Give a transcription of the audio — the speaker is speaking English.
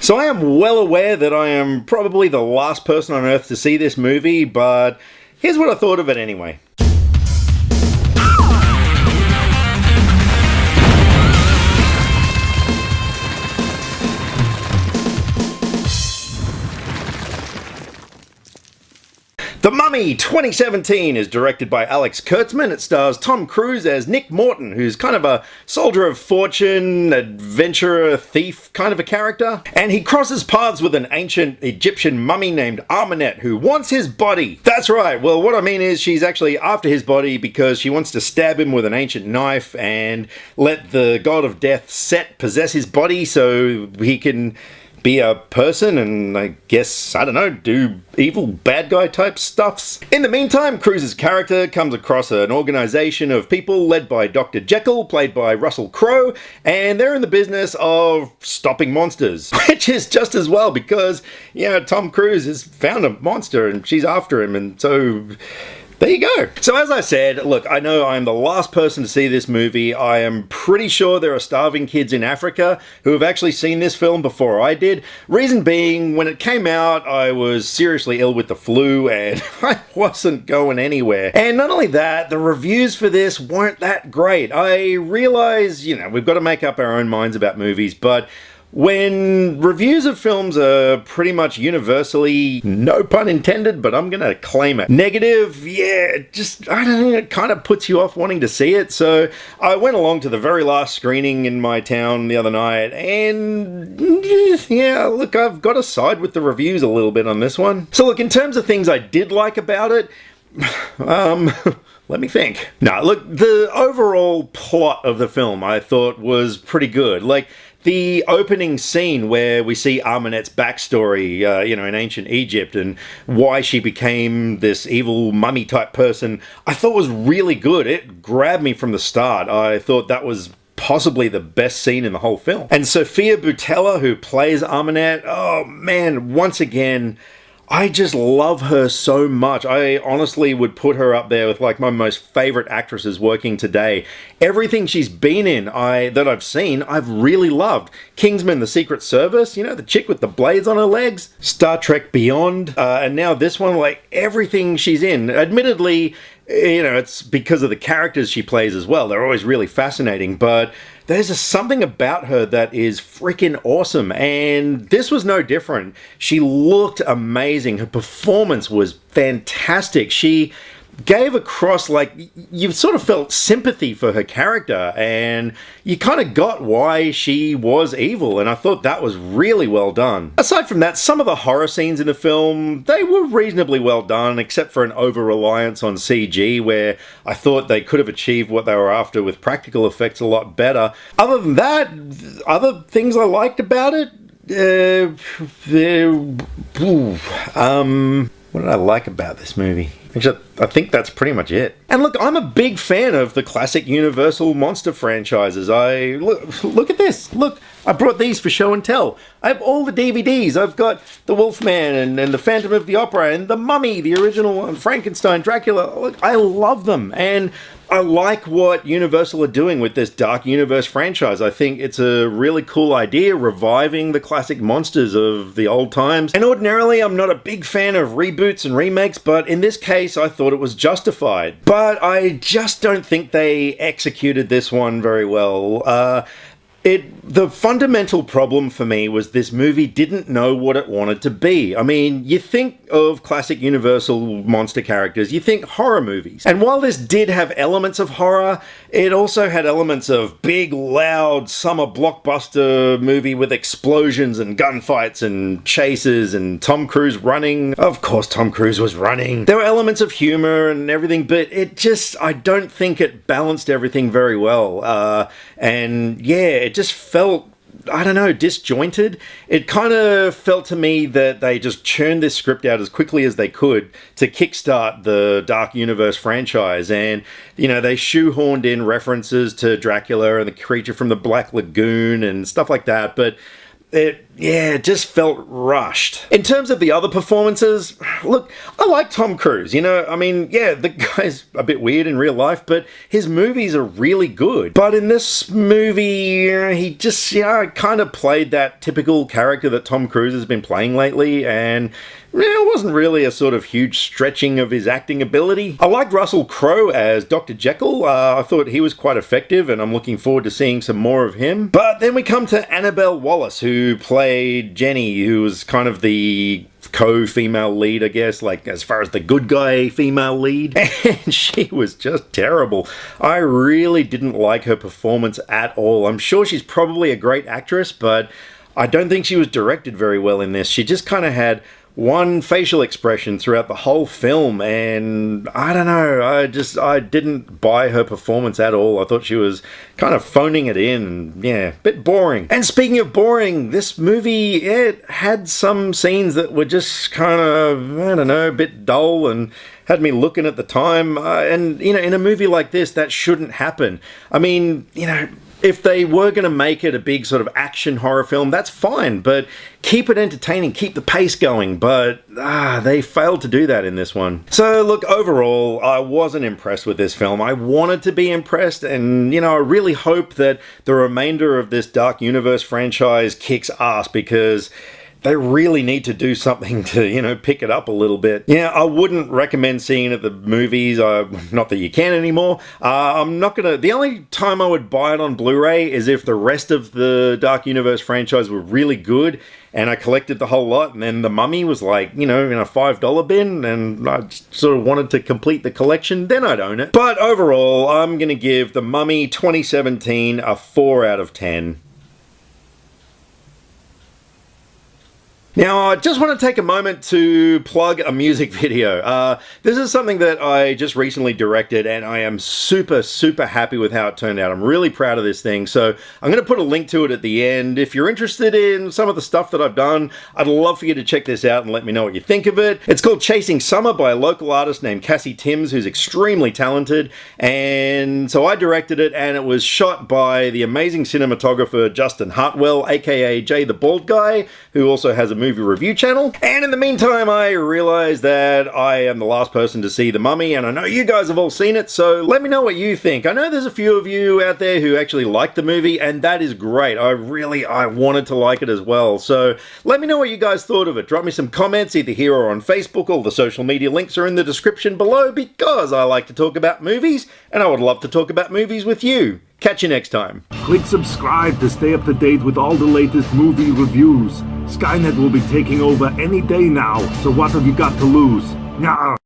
So I am well aware that I am probably the last person on earth to see this movie, but here's what I thought of it anyway. The Mummy 2017 is directed by Alex Kurtzman. It stars Tom Cruise as Nick Morton, who's kind of a soldier of fortune, adventurer, thief kind of a character. And he crosses paths with an ancient Egyptian mummy named Amenet, who wants his body. That's right, well what I mean is she's actually after his body because she wants to stab him with an ancient knife and let the god of death Set possess his body so he can be a person and I guess, I don't know, do evil bad guy type stuffs. In the meantime, Cruise's character comes across an organization of people led by Dr. Jekyll, played by Russell Crowe, and they're in the business of stopping monsters, which is just as well because, you know, Tom Cruise has found a monster and she's after him, and so there you go. So as I said, look, I know I'm the last person to see this movie. I am pretty sure there are starving kids in Africa who have actually seen this film before I did. Reason being, when it came out, I was seriously ill with the flu and I wasn't going anywhere. And not only that, the reviews for this weren't that great. I realize, you know, we've got to make up our own minds about movies, but when reviews of films are pretty much universally, no pun intended, but I'm gonna claim it, negative, yeah, just, I don't know, it kind of puts you off wanting to see it. So I went along to the very last screening in my town the other night, and yeah, look, I've got to side with the reviews a little bit on this one. So look, in terms of things I did like about it, let me think. No, look, the overall plot of the film I thought was pretty good. Like, the opening scene where we see Amenet's backstory, you know, in ancient Egypt and why she became this evil mummy type person, I thought was really good. It grabbed me from the start. I thought that was possibly the best scene in the whole film. And Sophia Boutella, who plays Amenet, oh man, once again, I just love her so much. I honestly would put her up there with like my most favorite actresses working today. Everything she's been in that I've seen, I've really loved. Kingsman: The Secret Service, you know, the chick with the blades on her legs, Star Trek Beyond, and now this one, like everything she's in. Admittedly, you know, it's because of the characters she plays as well. They're always really fascinating, but there's just something about her that is freaking awesome, and this was no different. She looked amazing. Her performance was fantastic. She gave across, like, you sort of felt sympathy for her character, and you kind of got why she was evil, and I thought that was really well done. Aside from that, some of the horror scenes in the film, they were reasonably well done, except for an over-reliance on CG, where I thought they could have achieved what they were after with practical effects a lot better. Other than that, other things I liked about it, what did I like about this movie? Actually, I think that's pretty much it. And look, I'm a big fan of the classic Universal monster franchises. Look at this. Look, I brought these for show and tell. I have all the DVDs. I've got The Wolfman and The Phantom of the Opera and The Mummy, the original one, Frankenstein, Dracula. Look, I love them. And I like what Universal are doing with this Dark Universe franchise. I think it's a really cool idea, reviving the classic monsters of the old times. And ordinarily, I'm not a big fan of reboots and remakes, but in this case, I thought it was justified. But I just don't think they executed this one very well. The fundamental problem for me was this movie didn't know what it wanted to be. I mean, you think of classic Universal monster characters, you think horror movies. And while this did have elements of horror, it also had elements of big, loud, summer blockbuster movie with explosions and gunfights and chases and Tom Cruise running. Of course, Tom Cruise was running. There were elements of humor and everything, but I don't think it balanced everything very well. And yeah, it just felt, I don't know, disjointed. It kind of felt to me that they just churned this script out as quickly as they could to kickstart the Dark Universe franchise. And, you know, they shoehorned in references to Dracula and the creature from the Black Lagoon and stuff like that. But it yeah, it just felt rushed. In terms of the other performances, look, I like Tom Cruise, you know, I mean, yeah, the guy's a bit weird in real life, but his movies are really good. But in this movie, he just, kind of played that typical character that Tom Cruise has been playing lately, and it wasn't really a sort of huge stretching of his acting ability. I liked Russell Crowe as Dr. Jekyll. I thought he was quite effective, and I'm looking forward to seeing some more of him. But then we come to Annabelle Wallis, who played Jenny, who was kind of the co-female lead, I guess, like as far as the good guy female lead, and she was just terrible. I really didn't like her performance at all. I'm sure she's probably a great actress, but I don't think she was directed very well in this. She just kind of had one facial expression throughout the whole film, and I don't know, I didn't buy her performance at all. I thought she was kind of phoning it in, and yeah, a bit boring. And speaking of boring, this movie, it had some scenes that were just kind of, I don't know, a bit dull and had me looking at the time, and you know, in a movie like this, that shouldn't happen. I mean, you know, if they were going to make it a big sort of action horror film, that's fine, but keep it entertaining, keep the pace going, but they failed to do that in this one. So look, overall, I wasn't impressed with this film. I wanted to be impressed, and you know, I really hope that the remainder of this Dark Universe franchise kicks ass, because they really need to do something to, you know, pick it up a little bit. Yeah, I wouldn't recommend seeing it at the movies, not that you can anymore. The only time I would buy it on Blu-ray is if the rest of the Dark Universe franchise were really good, and I collected the whole lot, and then The Mummy was like, you know, in a $5 bin, and I sort of wanted to complete the collection, then I'd own it. But overall, I'm gonna give The Mummy 2017 a 4 out of 10. Now, I just want to take a moment to plug a music video. This is something that I just recently directed, and I am super, super happy with how it turned out. I'm really proud of this thing, so I'm going to put a link to it at the end. If you're interested in some of the stuff that I've done, I'd love for you to check this out and let me know what you think of it. It's called Chasing Summer by a local artist named Cassie Timms, who's extremely talented, and so I directed it, and it was shot by the amazing cinematographer Justin Hartwell, aka Jay the Bald Guy, who also has a movie review channel. And in the meantime, I realized that I am the last person to see The Mummy, and I know you guys have all seen it, so let me know what you think. I know there's a few of you out there who actually like the movie, and that is great. I wanted to like it as well, so let me know what you guys thought of it. Drop me some comments either here or on Facebook. All the social media links are in the description below, because I like to talk about movies, and I would love to talk about movies with you. Catch you next time. Click subscribe to stay up to date with all the latest movie reviews. Skynet will be taking over any day now, so what have you got to lose? Nyah.